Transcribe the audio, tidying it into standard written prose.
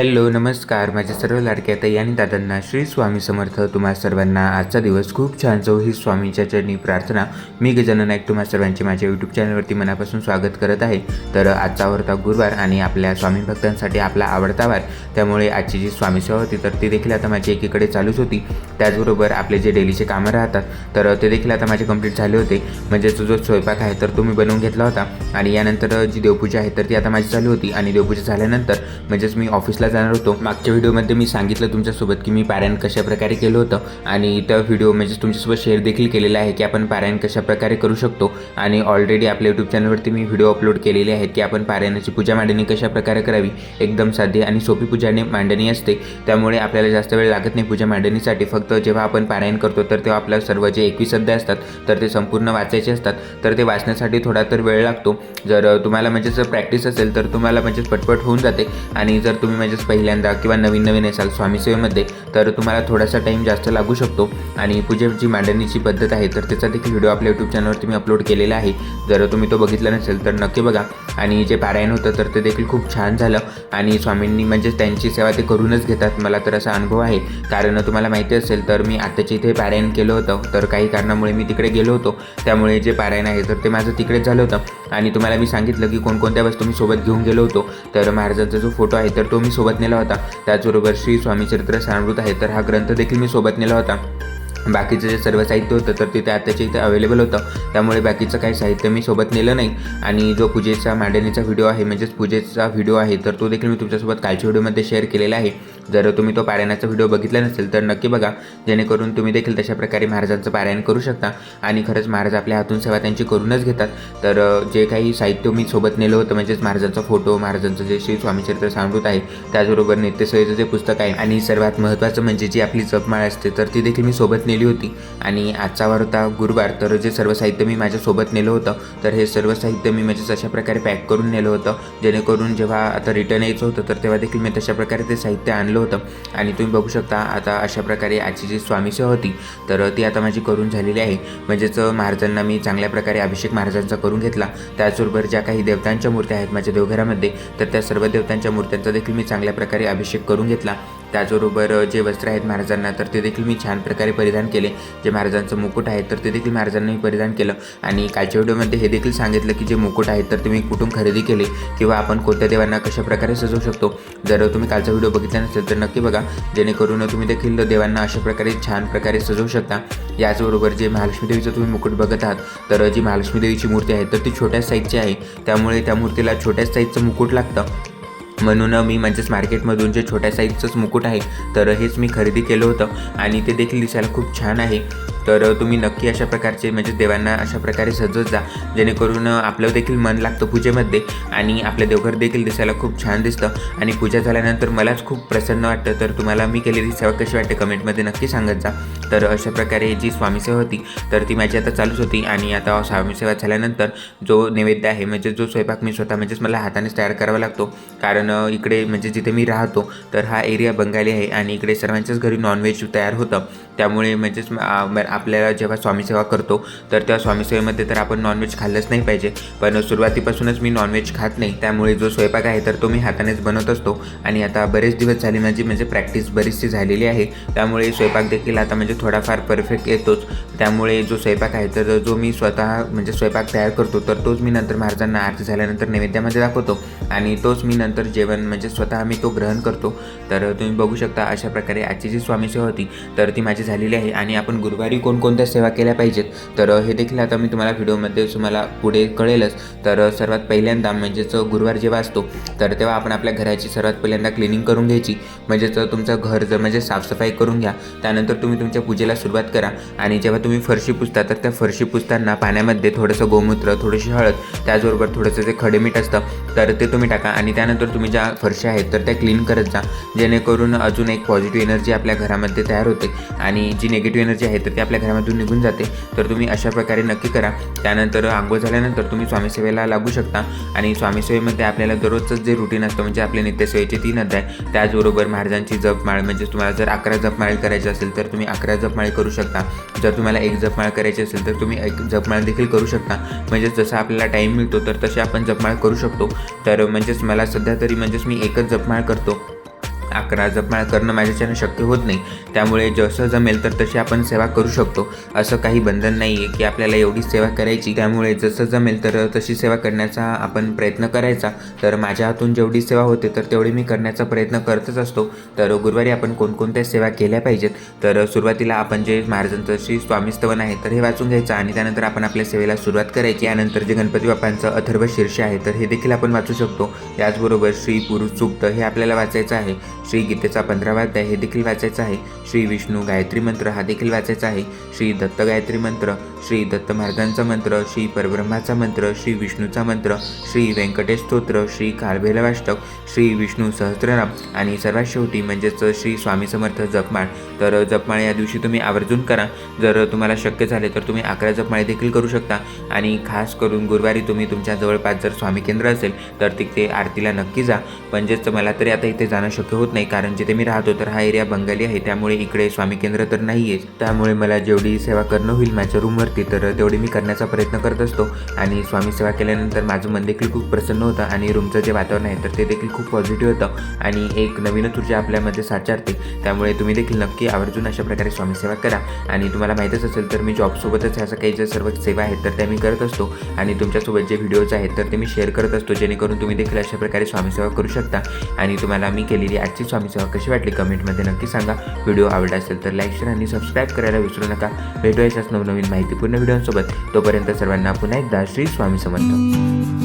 Hello नमस्कार माझ्या सर्व लाडक्या ताई आणि दादांना श्री स्वामी समर्थ तुम्हा सर्वांना आजचा दिवस खूप छान जाऊ ही स्वामींच्या चरणी प्रार्थना। मी गजानन नाईक तुम्हा सर्वांचे माझ्या यूट्यूब चॅनलवरती मनापासून स्वागत करत आहे। तर आजचा आवडता गुरुवार आणि आपल्या स्वामी भक्तांसाठी आपला आवडता वार, त्यामुळे आजची जी स्वामी सेवा होती तर ती देखील आता माझी एकीकडे चालूच होती। त्याचबरोबर आपले जे डेलीचे कामं राहतात तर ते देखील आता माझे कंप्लीट झाले होते। म्हणजे जो स्वयंपाक आहे तर तो मी बनवून घेतला होता आणि यानंतर जी देवपूजा आहे तर ती आता माझी चालू होती। आणि देवपूजा झाल्यानंतर म्हणजेच मी ऑफिसला जाणार होतो। मागच्या व्हिडिओमध्ये मी सांगितलं तुमच्यासोबत की मी पारायण कशा प्रकारे केलं होतं आणि त्या व्हिडिओ म्हणजे तुमच्यासोबत शेअर देखील केलेला आहे की आपण पारायण कशा प्रकारे करू शकतो। आणि ऑलरेडी आपल्या यूट्यूब चॅनलवरती मी व्हिडिओ अपलोड केलेले आहेत की आपण पारायणाची पूजा मांडणी कशा प्रकारे करावी। एकदम साधी आणि सोपी पूजाने मांडणी असते, त्यामुळे आपल्याला जास्त वेळ लागत नाही पूजा मांडणीसाठी। फक्त जेव्हा आपण पारायण करतो तर तेव्हा आपल्या सर्व जे 21 अध्याय असतात तर ते संपूर्ण वाचायचे असतात, तर ते वाचण्यासाठी थोडा तर वेळ लागतो। जर तुम्हाला म्हणजेच प्रॅक्टिस असेल तर तुम्हाला म्हणजेच पटपट होऊन जाते। आणि जर तुम्ही म्हणजेच पहिल्यांदा किंवा नवीन असाल स्वामी सेवेमध्ये तर तुम्हाला थोडासा टाईम जास्त लागू शकतो। आणि पूजेची मांडणीची पद्धत आहे तर त्याचा देखील व्हिडिओ आपल्या यूट्यूब चॅनलवरती मी अपलोड केलेला आहे। जर तुम्ही तो बघितला नसेल तर नक्की बघा। आणि जे पारायण होतं तर ते देखील खूप छान झालं आणि स्वामींनी म्हणजेच त्यांची सेवा ते करूनच घेतात, मला तर असा अनुभव आहे। कारण तुम्हाला माहिती असेल तर मी आत्ताच्या इथे पारायण केलं होतं, तर काही कारणामुळे मी तिकडे गेलो होतो, त्यामुळे जे पारायण आहे तर ते माझं तिकडेच झालं होतं। आणि तुम्हाला मी सांगितलं की कोणकोणत्या वस्तू मी सोबत घेऊन गेलो होतो, तर महाराजांचा जो फोटो आहे तर तो मी सोबत नेला होता। त्याचबरोबर श्री स्वामी चरित्र सारामृत आहे तर हा ग्रंथ देखील मी सोबत नेला होता। बाकीचं जे सर्व साहित्य होतं तर तिथे आत्ताच्या इथे अवेलेबल होतं, त्यामुळे बाकीचं काही साहित्य मी सोबत नेलं नाही। आणि जो पूजेचा मांडणीचा व्हिडिओ आहे म्हणजेच पूजेचा व्हिडिओ आहे तर तो देखील मी तुमच्यासोबत कालच्या व्हिडिओमध्ये शेअर केलेला आहे। जर तुम्ही तो पारायणाचा व्हिडिओ बघितला नसेल तर नक्की बघा, जेणेकरून तुम्ही देखील तशा प्रकारे महाराजांचं पारायण करू शकता। आणि खरंच महाराज आपल्या हातून सेवा त्यांची करूनच घेतात। तर जे काही साहित्य मी सोबत नेलं होतं म्हणजेच महाराजांचा फोटो, महाराजांचं जे श्री स्वामी चरित्र सारामृत आहे, त्याचबरोबर नित्यसेवेचं जे पुस्तक आहे, आणि सर्वात महत्त्वाचं म्हणजे जी आपली जपमाळ असते तर ती देखील मी सोबत नेली होती। आणि आजचा वार होता गुरुवार, तर जे सर्व साहित्य मी माझ्यासोबत नेलं होतं तर हे सर्व साहित्य मी म्हणजेच अशा प्रकारे पॅक करून नेलं होतं, जेणेकरून जेव्हा आता रिटर्न यायचं होतं तर तेव्हा देखील मी तशा प्रकारे ते साहित्य आणलं होतं। आणि तुम्ही बघू शकता आता अशा प्रकारे आजची जी स्वामी सेवा होती तर ती आता माझी करून झालेली आहे। म्हणजेच महाराजांना मी चांगल्या प्रकारे अभिषेक महाराजांचा करून घेतला। त्याचबरोबर ज्या काही देवतांच्या मूर्त्या आहेत माझ्या देवघरामध्ये तर त्या सर्व देवतांच्या मूर्त्यांचा देखील मी चांगल्या प्रकारे अभिषेक करून घेतला। त्याचबरोबर जे वस्त्र आहेत महाराजांना तर ते देखील मी छान प्रकारे परिधान केले। जे महाराजांचं मुकुट आहे तर ते देखील महाराजांनी परिधान केलं। आणि कालच्या व्हिडिओमध्ये हे देखील सांगितलं की जे मुकुट आहेत तर तुम्ही कुठून खरेदी केले किंवा आपण कोणत्या देवांना कशा प्रकारे सजवू शकतो। जर तुम्ही कालचा व्हिडिओ बघितला नसेल तर नक्की बघा, जेणेकरून तुम्ही देखील देवांना अशा प्रकारे छान प्रकारे सजवू शकता। याचबरोबर जे महालक्ष्मी देवीचं तुम्ही मुकुट बघत आहात तर जी महालक्ष्मी देवीची मूर्ती आहे तर ती छोट्या साईजची आहे, त्यामुळे त्या मूर्तीला छोट्या साईजचं मुकुट लागतं। म्हणून मी म्हणजेच मार्केटमधून जे छोट्या साईजचंच मुकुट आहे तर हेच मी खरेदी केलं होतं आणि ते देखील दिसायला खूप छान आहे। तर तुम्ही नक्की अशा प्रकारचे म्हणजे देवांना अशा प्रकारे सजवत जा, जेणेकरून आपलं देखील मन लागतं पूजेमध्ये आणि आपलं देवघर देखील दिसायला खूप छान दिसतं। आणि पूजा झाल्यानंतर मलाच खूप प्रसन्न वाटतं। तर तुम्हाला मी केलेली सेवा कशी वाटते कमेंटमध्ये नक्की सांगत जा। तर अशा प्रकारे जी स्वामी सेवा होती तर ती माझी आता चालूच होती। आणि आता स्वामी सेवा झाल्यानंतर जो नैवेद्य आहे म्हणजे जो स्वयंपाक मी स्वतः म्हणजेच मला हातानेच तयार करावा लागतो, कारण इकडे म्हणजे जिथे मी राहतो तर हा एरिया बंगाली आहे आणि इकडे सर्वांच्याच घरी नॉनव्हेज तयार होतं। त्यामुळे म्हणजेच आपल्याला जेव्हा स्वामी सेवा करतो तर त्या स्वामी सेवेमध्ये तर आपण नॉनव्हेज खाल्लंच नाही पाहिजे, पण सुरुवातीपासूनच मी नॉनव्हेज खात नाही, त्यामुळे जो स्वयंपाक आहे तर तो मी हातानेच बनवत असतो। आणि आता बरेच दिवस झाले माझी म्हणजे प्रॅक्टिस बरीचशी झालेली आहे, त्यामुळे स्वयंपाक देखील आता म्हणजे थोडाफार परफेक्ट येतोच। त्यामुळे जो स्वयंपाक आहे तर जो मी स्वतः म्हणजे स्वयंपाक तयार करतो तर तोच मी नंतर महाराजांना आरती झाल्यानंतर नैवेद्यामध्ये दाखवतो आणि तोच मी नंतर जेवण म्हणजे स्वतः मी तो ग्रहण करतो। तर तुम्ही बघू शकता अशा प्रकारे आजची जी स्वामी सेवा होती तर ती माझी झालेली आहे। आणि आपण गुरुवारी कोणकोणत्या सेवा केल्या पाहिजेत तर हे देखील आता मी तुम्हाला व्हिडिओमध्ये तुम्हाला पुढे कळेलच। तर सर्वात पहिल्यांदा म्हणजेच गुरुवार जेव्हा असतो तर तेव्हा आपण आपल्या घराची सर्वात पहिल्यांदा क्लिनिंग करून घ्यायची, म्हणजेच तुमचं घर जर म्हणजे साफसफाई करून घ्या। त्यानंतर तुम्ही तुमच्या पूजेला सुरुवात करा। आणि जेव्हा तुम्ही फरशी पुसता तर त्या फरशी पुसताना पाण्यामध्ये थोडंसं गोमूत्र, थोडीशी हळद, त्याचबरोबर थोडंसं जे खडे मीठ असतं तर ते तुम्ही टाका। आणि त्यानंतर तुम्ही ज्या फरशा आहेत तर त्या क्लीन करत जा, जेणेकरून अजून एक पॉझिटिव्ह एनर्जी आपल्या घरामध्ये तयार होते आणि जी निगेटिव्ह एनर्जी आहे तर ती आपल्या घरामधून निघून जाते। तर तुम्ही अशा प्रकारे नक्की करा। त्यानंतर आंघोळ झाल्यानंतर तुम्ही स्वामी सेवेला लागू शकता। आणि स्वामी सेवेमध्ये आपल्याला दररोजचं जे रुटीन असतं म्हणजे आपले नित्यसेवेचे 3 अध्याय, त्याचबरोबर महाराजांची जपमाळ, म्हणजे तुम्हाला जर 11 जपमाळ करायची असेल तर तुम्ही 11 जपमाळ करू शकता। जर तुम्हाला 1 जपमाळ करायची असेल तर तुम्ही 1 जपमाळ देखील करू शकता। म्हणजेच जसा आपल्याला टाईम मिळतो तर तसे आपण जपमाळ करू शकतो। तर म्हणजेच मला सध्या तरी म्हणजेच मी 1च जपमाळ करतो। 11 जपमाळ करणं माझ्याच्यानं शक्य होत नाही, त्यामुळे जसं जमेल तर तशी आपण सेवा करू शकतो. असं काही बंधन नाही आहे की आपल्याला एवढी सेवा करायची, त्यामुळे जसं जमेल तर तशी सेवा करण्याचा आपण प्रयत्न करायचा. तर माझ्या हातून जेवढी सेवा होते तर तेवढी मी करण्याचा प्रयत्न करतच असतो. तर गुरुवारी आपण कोणकोणत्या सेवा केल्या पाहिजेत, तर सुरुवातीला आपण जे महाराजांचं श्री स्वामी स्तवन आहे तर हे वाचून घ्यायचं आणि त्यानंतर आपण आपल्या सेवेला सुरुवात करायची. यानंतर जे गणपती बाप्पांचं अथर्व शीर्ष आहे तर हे देखील आपण वाचू शकतो. याचबरोबर श्री पुरुष सूक्त हे आपल्याला वाचायचं आहे. श्री गीतेचा 15वा अध्याय हे देखील वाचायचं आहे. श्री विष्णू गायत्री मंत्र हा देखील वाचायचा आहे. श्री दत्त गायत्री मंत्र, श्री दत्त महाराजांचा मंत्र, श्री परब्रह्माचा मंत्र, श्री विष्णूचा मंत्र, श्री व्यंकटेश स्तोत्र, श्री कालभैरवाष्टक, श्री विष्णू सहस्त्रनाम आणि सर्वात शेवटी म्हणजेच श्री स्वामी समर्थ जपमाळ. तर जपमाळ या दिवशी तुम्ही आवर्जून करा. जर तुम्हाला शक्य झाले तर तुम्ही 11 जपमाळे देखील करू शकता. आणि खास करून गुरुवारी तुम्ही तुमच्या जवळपास जर स्वामी केंद्र असेल तर तिथे आरतीला नक्की जा. म्हणजेच मला तरी आता इथे जाणं शक्य होत नाही, कारण जिथे मी राहतो तर हा एरिया बंगाली आहे, त्यामुळे इकडे स्वामी केंद्र तर नाही आहे. त्यामुळे मला जेवढी सेवा करणं होईल माझ्या रूमवरती तर तेवढी मी करण्याचा प्रयत्न करत असतो. आणि स्वामी सेवा केल्यानंतर माझं मन देखील खूप प्रसन्न होतं आणि रूमचं जे वातावरण आहे तर ते देखील खूप पॉझिटिव्ह होतं आणि एक नवीनच ऊर्जा आपल्यामध्ये साचारते. त्यामुळे तुम्ही देखील नक्की आवर्जून अशा प्रकारे स्वामी सेवा करा. आणि तुम्हाला माहीतच असेल तर मी जॉबसोबतच ह्या काही ज्या सर्व सेवा आहेत तर त्या मी करत असतो आणि तुमच्यासोबत जे व्हिडिओज आहेत तर ते मी शेअर करत असतो, जेणेकरून तुम्ही देखील अशा प्रकारे स्वामी सेवा करू शकता. आणि तुम्हाला मी केलेली आजची स्वामी सेवा कशी वाटली कमेंटमध्ये नक्की सांगा. व्हिडिओ आवडला असेल तर लाईक, शेअर आणि सबस्क्राईब करायला विसरू नका. भेटूया अशाच नवनवीन माहितीपूर्ण व्हिडिओसोबत. तोपर्यंत सर्वांना पुन्हा एकदा श्री स्वामी समर्थ.